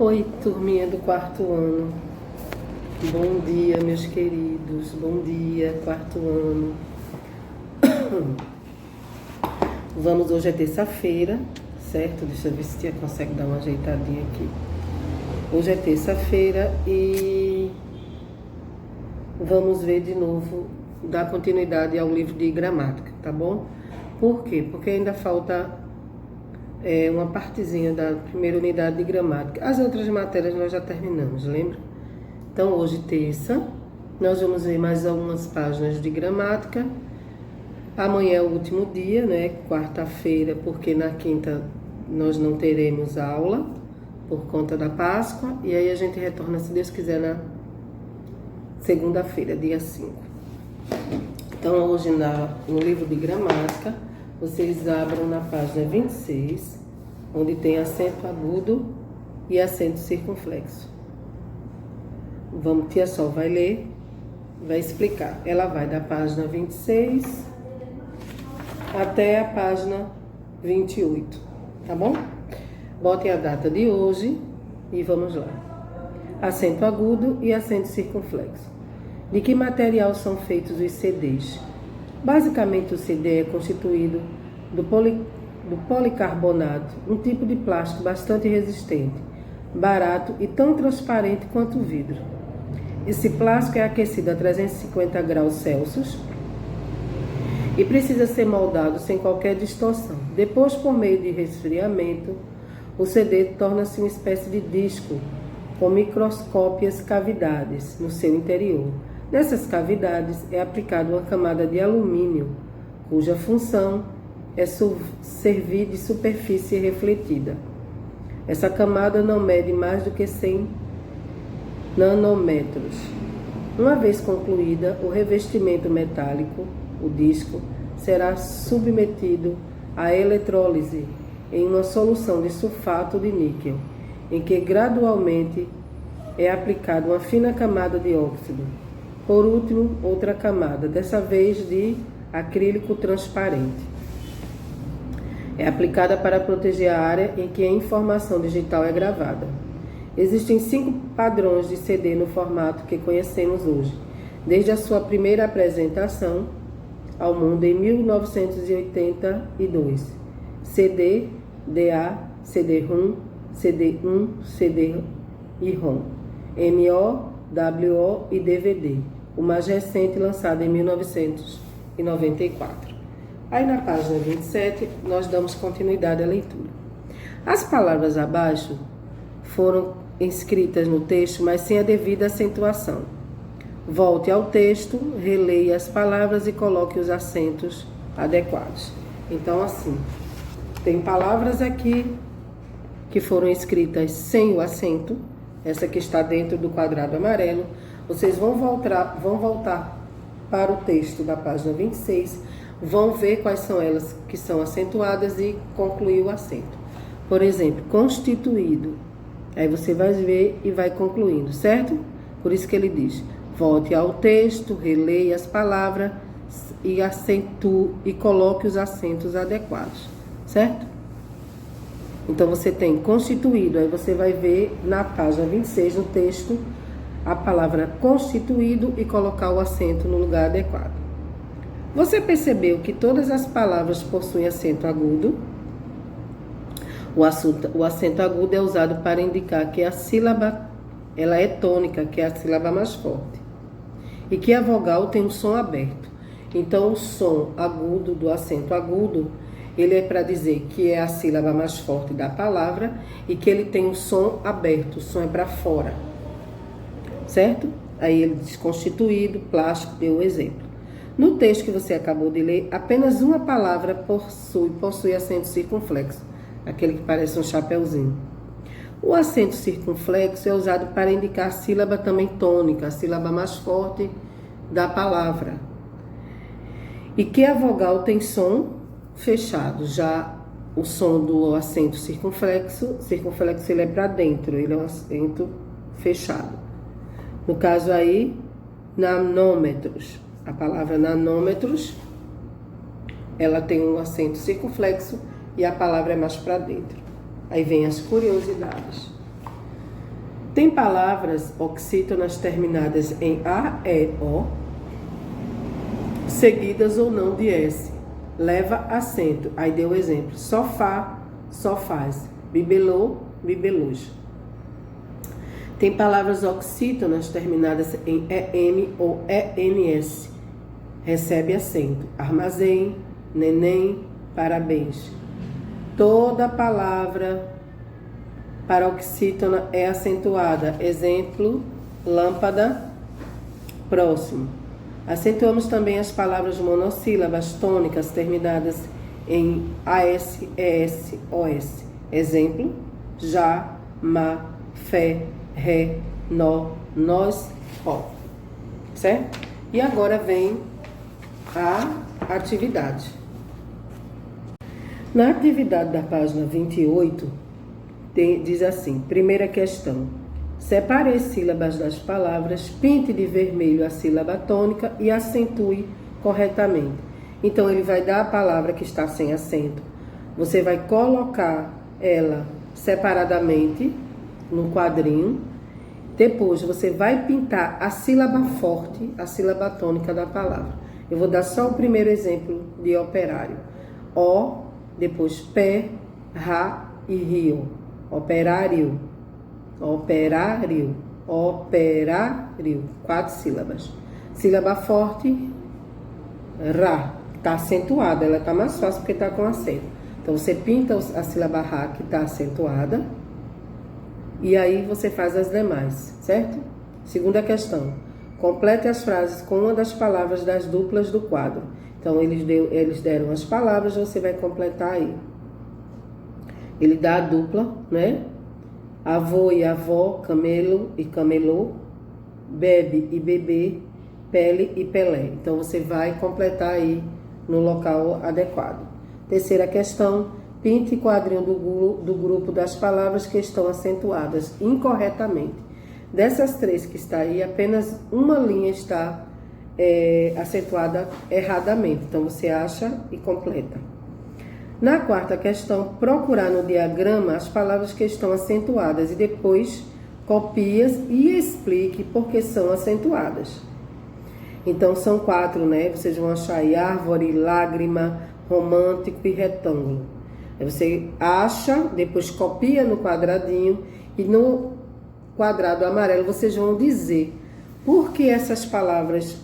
Oi, turminha do quarto ano. Bom dia, meus queridos. Bom dia, quarto ano. Hoje é terça-feira, certo? Deixa eu ver se a tia consegue dar uma ajeitadinha aqui. Hoje é terça-feira e vamos ver de novo, dar continuidade ao livro de gramática, tá bom? Por quê? Porque ainda falta uma partezinha da primeira unidade de gramática. As outras matérias nós já terminamos, lembra? Então hoje, terça, nós vamos ver mais algumas páginas de gramática. Amanhã é o último dia, né? Quarta-feira, porque na quinta nós não teremos aula por conta da Páscoa. E aí a gente retorna, se Deus quiser, na segunda-feira, dia 5. Então hoje no livro de gramática, vocês abram na página 26, onde tem acento agudo e acento circunflexo. Tia Sol vai ler, vai explicar. Ela vai da página 26 até a página 28, tá bom? Botem a data de hoje e vamos lá. Acento agudo e acento circunflexo. De que material são feitos os CDs? Basicamente, o CD é constituído do policarbonato, um tipo de plástico bastante resistente, barato e tão transparente quanto o vidro. Esse plástico é aquecido a 350 graus Celsius e precisa ser moldado sem qualquer distorção. Depois, por meio de resfriamento, o CD torna-se uma espécie de disco com microscópicas cavidades no seu interior. Nessas cavidades é aplicada uma camada de alumínio, cuja função é servir de superfície refletida. Essa camada não mede mais do que 100 nanômetros. Uma vez concluída, o revestimento metálico, o disco, será submetido à eletrólise em uma solução de sulfato de níquel, em que gradualmente é aplicada uma fina camada de óxido. Por último, outra camada, dessa vez de acrílico transparente. É aplicada para proteger a área em que a informação digital é gravada. Existem 5 padrões de CD no formato que conhecemos hoje, desde a sua primeira apresentação ao mundo em 1982. CD, DA, CD-ROM, CD-1, CD-ROM, MO, WO e DVD, o mais recente lançado em 1994. Aí na página 27 nós damos continuidade à leitura. As palavras abaixo foram inscritas no texto, mas sem a devida acentuação. Volte ao texto, releia as palavras e coloque os acentos adequados. Então assim, tem palavras aqui que foram escritas sem o acento, essa que está dentro do quadrado amarelo. Vocês vão voltar para o texto da página 26, vão ver quais são elas que são acentuadas e concluir o acento. Por exemplo, constituído. Aí você vai ver e vai concluindo, certo? Por isso que ele diz, volte ao texto, releia as palavras e acentue e coloque os acentos adequados, certo? Então você tem constituído, aí você vai ver na página 26 no texto a palavra constituído e colocar o acento no lugar adequado. Você percebeu que todas as palavras possuem acento agudo? O acento agudo é usado para indicar que a sílaba ela é tônica, que é a sílaba mais forte, e que a vogal tem um som aberto. Então o som agudo do acento agudo, ele é para dizer que é a sílaba mais forte da palavra e que ele tem um som aberto, o som é para fora, certo? Aí ele diz constituído, plástico, deu o exemplo. No texto que você acabou de ler, apenas uma palavra possui acento circunflexo, aquele que parece um chapeuzinho. O acento circunflexo é usado para indicar a sílaba também tônica, a sílaba mais forte da palavra, e que a vogal tem som fechado. Já o som do acento circunflexo ele é para dentro, ele é um acento fechado. No caso aí, nanômetros. A palavra nanômetros, ela tem um acento circunflexo e a palavra é mais para dentro. Aí vem as curiosidades. Tem palavras oxítonas terminadas em A, E, O, seguidas ou não de S. Leva acento. Aí deu o exemplo. Sofá, sofás. Bibelô, bibelôs. Tem palavras oxítonas terminadas em EM ou ENS. Recebe acento. Armazém, neném, parabéns. Toda palavra paroxítona é acentuada. Exemplo, lâmpada. Próximo. Acentuamos também as palavras monossílabas tônicas terminadas em AS, ES, OS. Exemplo, já, ma, fé, ré, nó, nós, ó. Certo? E agora vem a atividade. Na atividade da página 28, diz assim, primeira questão. Separe as sílabas das palavras, pinte de vermelho a sílaba tônica e acentue corretamente. Então, ele vai dar a palavra que está sem acento. Você vai colocar ela separadamente no quadrinho. Depois, você vai pintar a sílaba forte, a sílaba tônica da palavra. Eu vou dar só o primeiro exemplo de operário. O, depois pé, ra e rio. Operário, operário, operário. 4 sílabas. Sílaba forte, ra. Está acentuada, ela está mais fácil porque está com acento. Então, você pinta a sílaba ra, que está acentuada, e aí você faz as demais, certo? Segunda questão. Complete as frases com uma das palavras das duplas do quadro. Então, eles deram as palavras, você vai completar aí. Ele dá a dupla, né? Avô e avó, camelo e camelô, bebe e bebê, pele e pelé. Então, você vai completar aí no local adequado. Terceira questão, pinte quadrinho do grupo das palavras que estão acentuadas incorretamente. Dessas 3 que está aí, apenas uma linha está acentuada erradamente. Então, você acha e completa. Na quarta questão, procurar no diagrama as palavras que estão acentuadas e depois copie-as e explique por que são acentuadas. Então, são 4, né? Vocês vão achar aí árvore, lágrima, romântico e retângulo. Aí você acha, depois copia no quadradinho e no quadrado amarelo vocês vão dizer por que essas palavras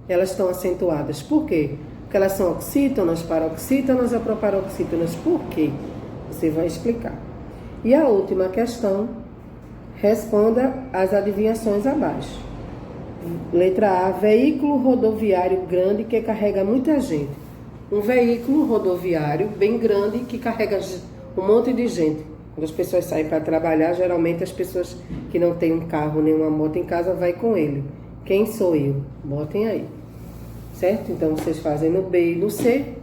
elas estão acentuadas. Por quê? Porque elas são oxítonas, paroxítonas ou proparoxítonas. Por quê? Você vai explicar. E a última questão, responda as adivinhações abaixo. Letra A, veículo rodoviário grande que carrega muita gente. Um veículo rodoviário bem grande que carrega um monte de gente. Quando as pessoas saem para trabalhar, geralmente as pessoas que não têm um carro nem uma moto em casa vai com ele. Quem sou eu? Botem aí. Certo? Então, vocês fazem no B e no C.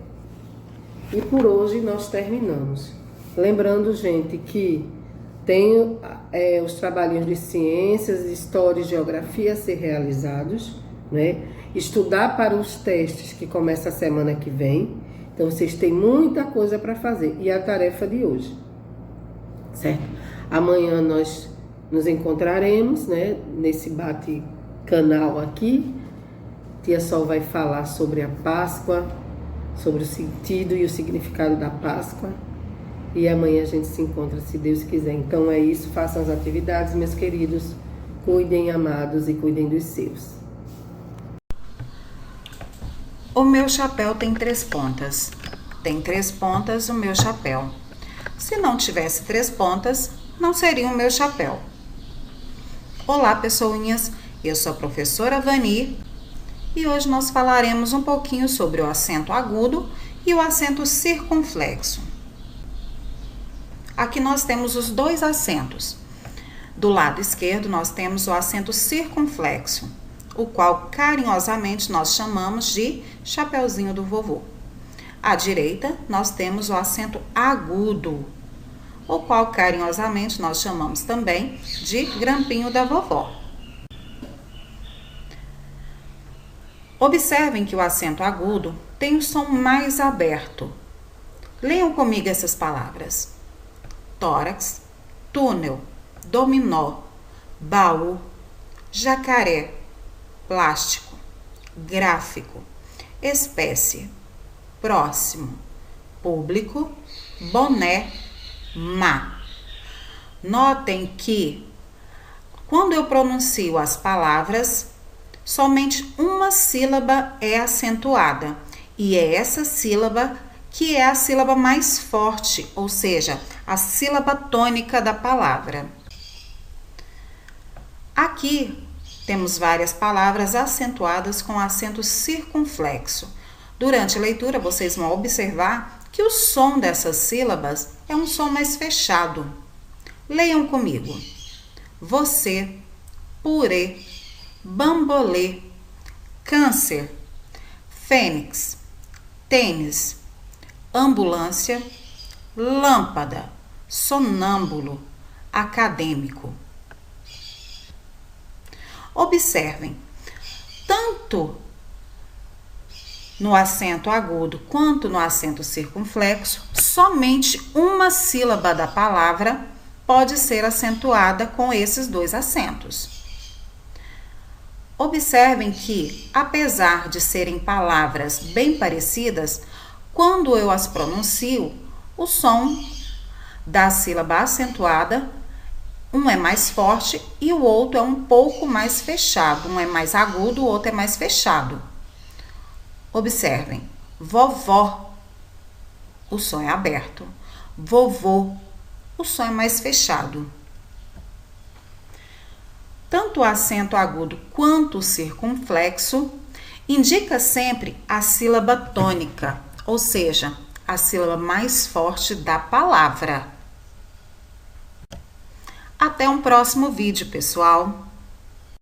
E por hoje nós terminamos. Lembrando, gente, que tem os trabalhinhos de ciências, história e geografia a ser realizados, né? Estudar para os testes que começa a semana que vem. Então, vocês têm muita coisa para fazer. E a tarefa de hoje, certo? Amanhã nós nos encontraremos, né? Nesse bate-canal aqui. Tia Sol vai falar sobre a Páscoa, sobre o sentido e o significado da Páscoa. E amanhã a gente se encontra, se Deus quiser. Então é isso, façam as atividades, meus queridos. Cuidem, amados, e cuidem dos seus. O meu chapéu tem 3 pontas. Tem 3 pontas o meu chapéu. Se não tivesse 3 pontas, não seria o meu chapéu. Olá, pessoinhas. Eu sou a professora Vani e hoje nós falaremos um pouquinho sobre o acento agudo e o acento circunflexo. Aqui nós temos os 2 acentos. Do lado esquerdo nós temos o acento circunflexo, o qual carinhosamente nós chamamos de chapeuzinho do vovô. À direita nós temos o acento agudo, o qual carinhosamente nós chamamos também de grampinho da vovó. Observem que o acento agudo tem o som mais aberto. Leiam comigo essas palavras: tórax, túnel, dominó, baú, jacaré, plástico, gráfico, espécie, próximo, público, boné, má. Notem que, quando eu pronuncio as palavras, somente uma sílaba é acentuada, e é essa sílaba que é a sílaba mais forte, ou seja, a sílaba tônica da palavra. Aqui temos várias palavras acentuadas com acento circunflexo. Durante a leitura, vocês vão observar que o som dessas sílabas é um som mais fechado. Leiam comigo. Você, purê, bambolê, câncer, fênix, tênis, ambulância, lâmpada, sonâmbulo, acadêmico. Observem, tanto no acento agudo quanto no acento circunflexo, somente uma sílaba da palavra pode ser acentuada com esses dois acentos. Observem que, apesar de serem palavras bem parecidas, quando eu as pronuncio, o som da sílaba acentuada, um é mais forte e o outro é um pouco mais fechado. Um é mais agudo, o outro é mais fechado. Observem, vovó, o som é aberto. Vovô, o som é mais fechado. Tanto o acento agudo quanto o circunflexo indica sempre a sílaba tônica, ou seja, a sílaba mais forte da palavra. Até um próximo vídeo, pessoal!